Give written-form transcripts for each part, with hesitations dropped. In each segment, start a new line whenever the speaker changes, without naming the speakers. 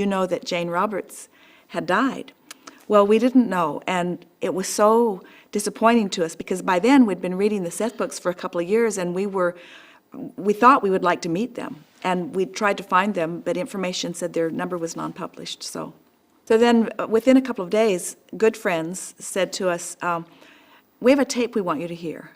you know that Jane Roberts had died? Well, we didn't know, and it was so disappointing to us because by then we'd been reading the Seth books for a couple of years, and we thought we would like to meet them, and we tried to find them, but information said their number was non-published. So then within a couple of days, good friends said to us, we have a tape we want you to hear.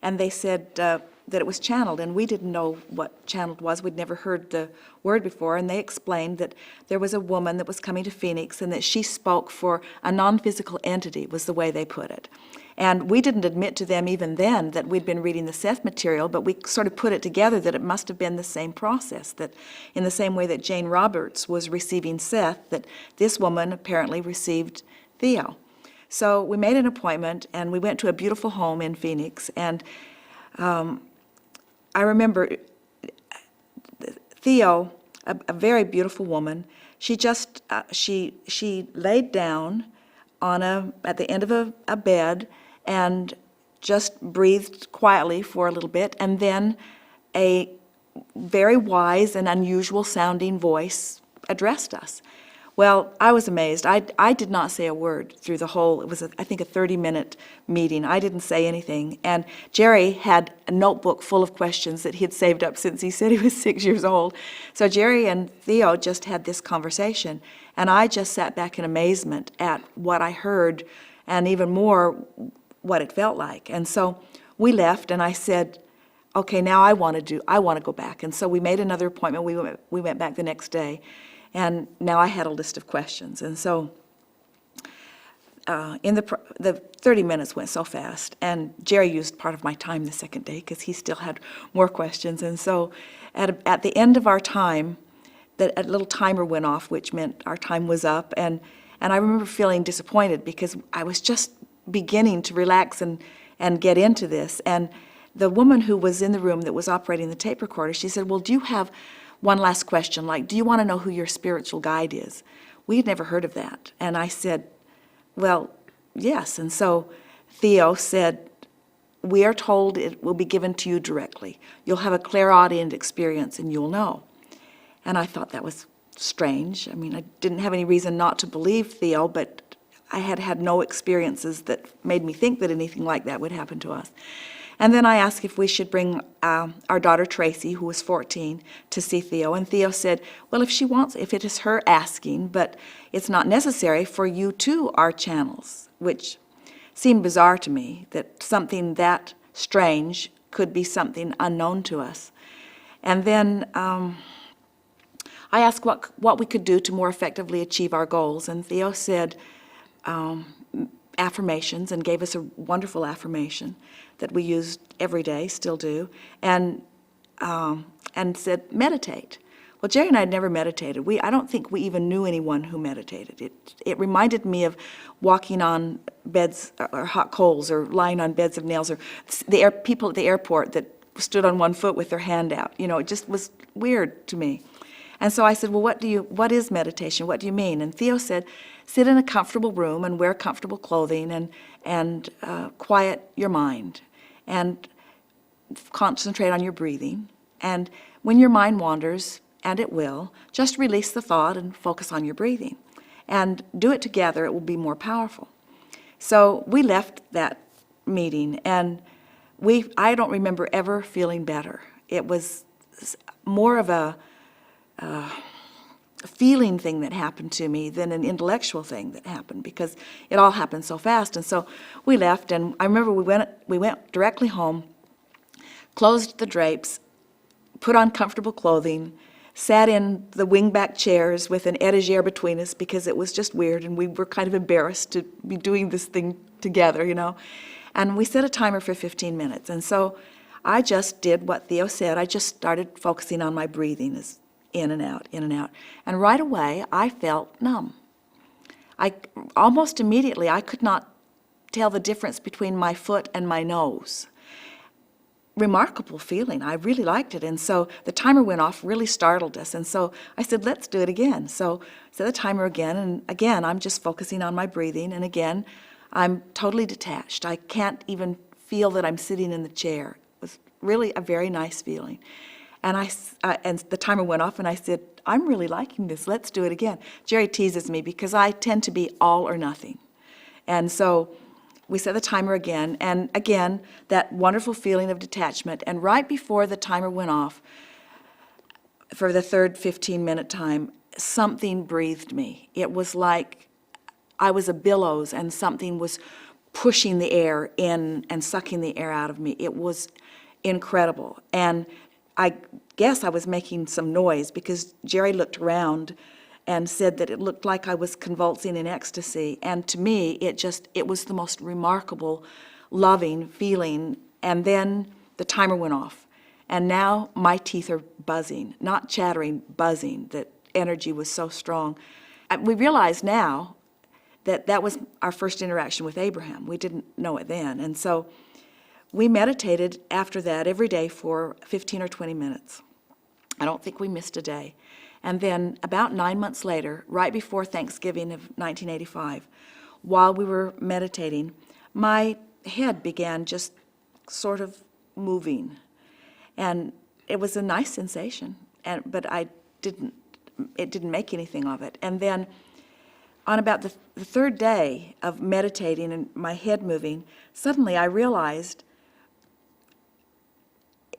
And they said that it was channeled, and we didn't know what channeled was. We'd never heard the word before, and they explained that there was a woman that was coming to Phoenix and that she spoke for a non-physical entity, was the way they put it. And we didn't admit to them even then that we'd been reading the Seth material, but we sort of put it together that it must have been the same process, that in the same way that Jane Roberts was receiving Seth, that this woman apparently received Theo. So we made an appointment, and we went to a beautiful home in Phoenix, and I remember Theo, a very beautiful woman, she just, she laid down at the end of a bed and just breathed quietly for a little bit, and then a very wise and unusual sounding voice addressed us. Well, I was amazed. I did not say a word through the whole, it was, I think, a 30-minute meeting. I didn't say anything. And Jerry had a notebook full of questions that he had saved up since he said he was 6 years old. So Jerry and Theo just had this conversation. And I just sat back in amazement at what I heard, and even more, what it felt like. And so we left, and I said, okay, now I want to go back. And so we made another appointment. We went back the next day. And now I had a list of questions. And so in the 30 minutes went so fast. And Jerry used part of my time the second day because he still had more questions. And so at the end of our time, a little timer went off, which meant our time was up. And I remember feeling disappointed because I was just beginning to relax and get into this. And the woman who was in the room that was operating the tape recorder, she said, well, do you have one last question, like, do you want to know who your spiritual guide is? We had never heard of that. And I said, well, yes. And so Theo said, we are told it will be given to you directly. You'll have a clairaudient experience and you'll know. And I thought that was strange. I mean, I didn't have any reason not to believe Theo, but I had had no experiences that made me think that anything like that would happen to us. And then I asked if we should bring our daughter Tracy, who was 14, to see Theo. And Theo said, well, if she wants, if it is her asking, but it's not necessary, for you too are channels, which seemed bizarre to me, that something that strange could be something unknown to us. And then I asked what we could do to more effectively achieve our goals. And Theo said affirmations, and gave us a wonderful affirmation that we used every day, still do, and said, meditate. Well, Jerry and I had never meditated. I don't think we even knew anyone who meditated. It reminded me of walking on beds or hot coals, or lying on beds of nails, or people at the airport that stood on one foot with their hand out. You know, it just was weird to me. And so I said, well, what is meditation? What do you mean? And Theo said, sit in a comfortable room and wear comfortable clothing and quiet your mind and concentrate on your breathing. And when your mind wanders, and it will, just release the thought and focus on your breathing. And do it together, it will be more powerful. So we left that meeting, and I don't remember ever feeling better. It was more of a feeling thing that happened to me than an intellectual thing that happened, because it all happened so fast. And so we left, and I remember we went directly home, closed the drapes, put on comfortable clothing, sat in the wingback chairs with an etagere between us because it was just weird, and we were kind of embarrassed to be doing this thing together, you know. And we set a timer for 15 minutes. And so I just did what Theo said. I just started focusing on my breathing, as in and out, in and out. And right away, I felt numb. Almost immediately, I could not tell the difference between my foot and my nose. Remarkable feeling. I really liked it. And so the timer went off, really startled us. And so I said, let's do it again. So I set the timer again, and again, I'm just focusing on my breathing. And again, I'm totally detached. I can't even feel that I'm sitting in the chair. It was really a very nice feeling. And the timer went off, and I said, I'm really liking this. Let's do it again. Jerry teases me because I tend to be all or nothing. And so we set the timer again, and again, that wonderful feeling of detachment. And right before the timer went off, for the third 15-minute time, something breathed me. It was like I was a billows and something was pushing the air in and sucking the air out of me. It was incredible. And I guess I was making some noise because Jerry looked around and said that it looked like I was convulsing in ecstasy. And to me, it was the most remarkable, loving feeling. And then the timer went off. And now my teeth are buzzing, not chattering, buzzing. That energy was so strong. We realize now that that was our first interaction with Abraham. We didn't know it then. And so we meditated after that every day for 15 or 20 minutes. I don't think we missed a day. And then about 9 months later, right before Thanksgiving of 1985, while we were meditating, my head began just sort of moving. And it was a nice sensation, but it didn't make anything of it. And then on about the third day of meditating and my head moving, suddenly I realized,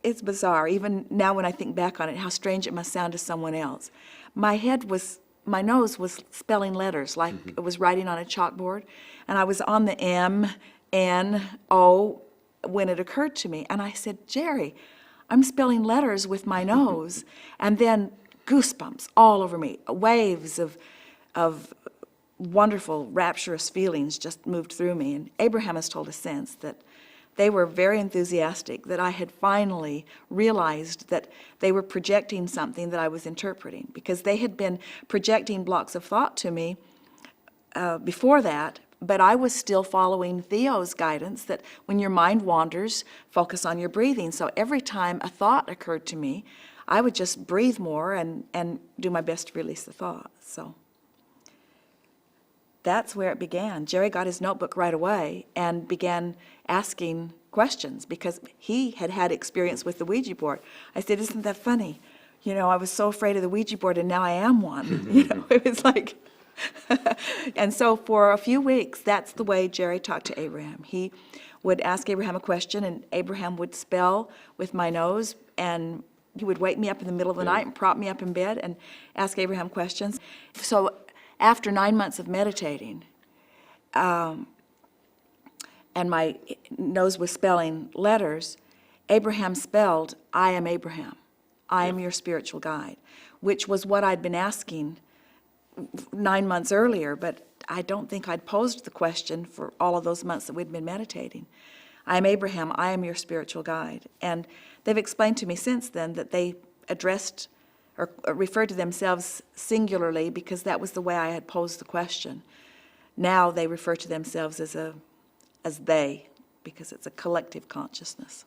it's bizarre, even now when I think back on it, how strange it must sound to someone else. My nose was spelling letters like it was writing on a chalkboard, and I was on the M, N, O when it occurred to me. And I said, Jerry, I'm spelling letters with my nose. And then goosebumps all over me, waves of wonderful, rapturous feelings just moved through me. And Abraham has told us since that they were very enthusiastic, that I had finally realized that they were projecting something that I was interpreting, because they had been projecting blocks of thought to me before that, but I was still following Theo's guidance that when your mind wanders, focus on your breathing. So every time a thought occurred to me, I would just breathe more and do my best to release the thought. So that's where it began. Jerry got his notebook right away and began asking questions because he had had experience with the Ouija board. I said, isn't that funny? You know, I was so afraid of the Ouija board and now I am one. You know, it was like, and so for a few weeks, that's the way Jerry talked to Abraham. He would ask Abraham a question and Abraham would spell with my nose, and he would wake me up in the middle of the night and prop me up in bed and ask Abraham questions. So after 9 months of meditating, and my nose was spelling letters, Abraham spelled, I am Abraham. I am your spiritual guide, which was what I'd been asking 9 months earlier, but I don't think I'd posed the question for all of those months that we'd been meditating. I am Abraham. I am your spiritual guide. And they've explained to me since then that they addressed or referred to themselves singularly because that was the way I had posed the question. Now they refer to themselves as they, because it's a collective consciousness.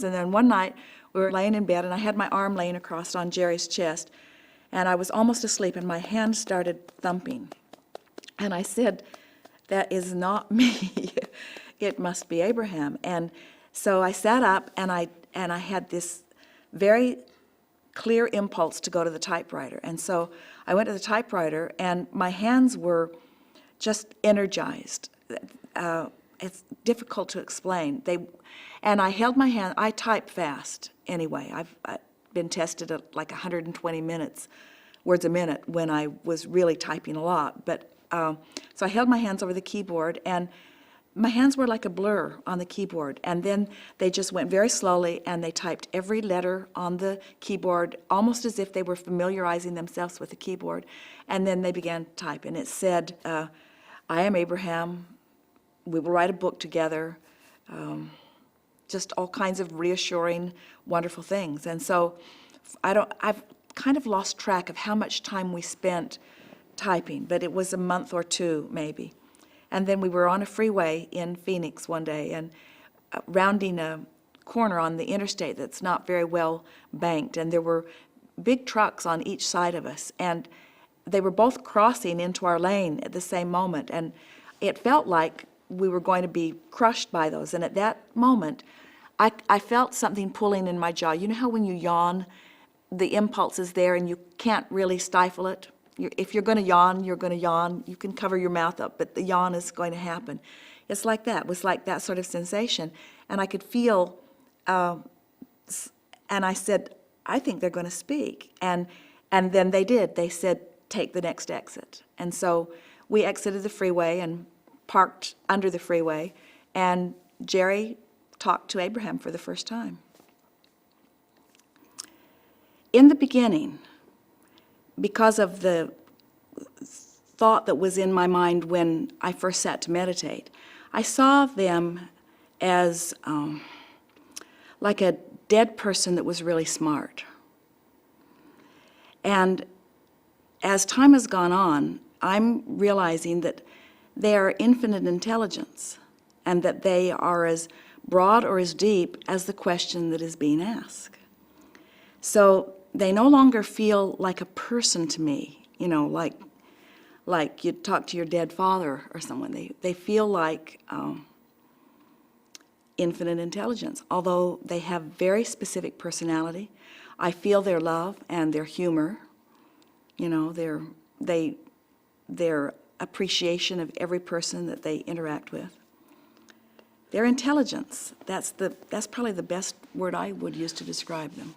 And then one night we were laying in bed and I had my arm laying across on Jerry's chest and I was almost asleep and my hand started thumping. And I said, that is not me. It must be Abraham. And so I sat up and I had this very clear impulse to go to the typewriter. And so I went to the typewriter and my hands were just energized. It's difficult to explain. And I held my hand. I type fast anyway. I've been tested at like 120 words a minute when I was really typing a lot. But so I held my hands over the keyboard and my hands were like a blur on the keyboard, and then they just went very slowly and they typed every letter on the keyboard almost as if they were familiarizing themselves with the keyboard, and then they began to type, and it said, I am Abraham, we will write a book together, just all kinds of reassuring, wonderful things. And so I've kind of lost track of how much time we spent typing, but it was a month or two maybe. And then we were on a freeway in Phoenix one day and rounding a corner on the interstate that's not very well banked, and there were big trucks on each side of us, and they were both crossing into our lane at the same moment, and it felt like we were going to be crushed by those. And at that moment, I felt something pulling in my jaw. You know how when you yawn, the impulse is there and you can't really stifle it. If you're going to yawn, you're going to yawn. You can cover your mouth up, but the yawn is going to happen. It's like that. It was like that sort of sensation. And I could feel, and I said, I think they're going to speak. And then they did. They said, take the next exit. And so we exited the freeway and parked under the freeway, and Jerry talked to Abraham for the first time. In the beginning, because of the thought that was in my mind when I first sat to meditate, I saw them as like a dead person that was really smart. And as time has gone on, I'm realizing that they are infinite intelligence and that they are as broad or as deep as the question that is being asked. So they no longer feel like a person to me, you know, like you'd talk to your dead father or someone. They feel like infinite intelligence, although they have very specific personality. I feel their love and their humor, you know, their appreciation of every person that they interact with. Their intelligence, that's probably the best word I would use to describe them.